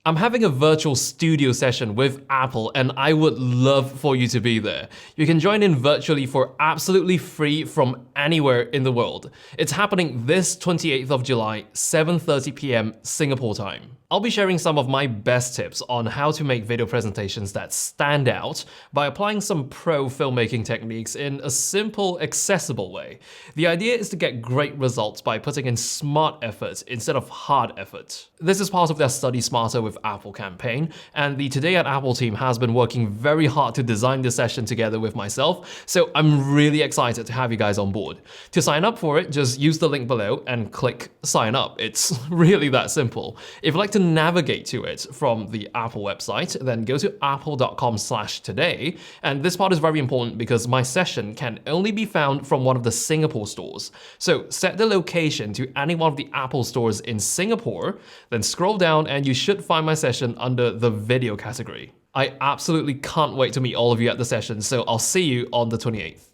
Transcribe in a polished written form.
I'm having a virtual studio session with Apple and I would love for you to be there. You can join in virtually for absolutely free from anywhere in the world. It's happening this 28th of July, 7:30 p.m. Singapore time. I'll be sharing some of my best tips on how to make video presentations that stand out by applying some pro filmmaking techniques in a simple, accessible way. The idea is to get great results by putting in smart effort instead of hard effort. This is part of their Study Smarter with Apple campaign, and the Today at Apple team has been working very hard to design this session together with myself, so I'm really excited to have you guys on board. To sign up for it, just use the link below and click sign up. It's really that simple. If you'd like to navigate to it from the Apple website, then go to apple.com/today. And this part is very important because my session can only be found from one of the Singapore stores. So set the location to any one of the Apple stores in Singapore, then scroll down and you should find my session under the video category. I absolutely can't wait to meet all of you at the session, so I'll see you on the 28th.